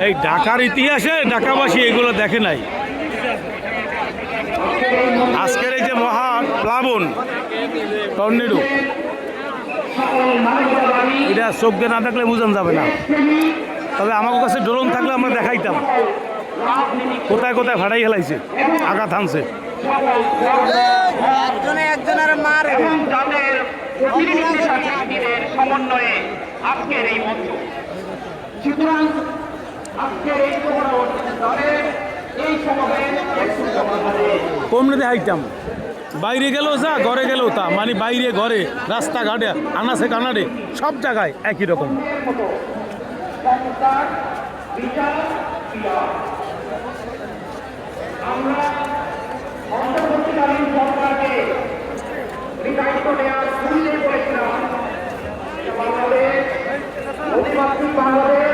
এই ঢাকার ইতিহাসে ঢাকাবাসী এগুলো দেখে নাই। আজকের এই যে মহা প্লাবন টর্নেডো, এটা চোখ দিয়ে না দেখলে বোঝানো যাবে না। তবে আমার কাছে ড্রোন থাকলে আমরা দেখাইতাম কোথায় কোথায় ফাটাই হেলাইছে, আঘাত হানছে। সমন্বয়ে আজকের এই মঞ্চ, সুতরাং আজকের এই দলের এই সমাবেশ কমনে দেখাইতাম, বাইরে গেলেও যা ঘরে গেলেও তা, মানে বাইরে ঘরে রাস্তাঘাটে আনাসে কানাডে সব জায়গায় একই রকম। আমরা অন্তর্বর্তীকালীন সরকারকে দায়িত্ব নেওয়ার শুরুতে বলেছিলাম বাংলাদেশ অধিবাসী বাংলাদেশ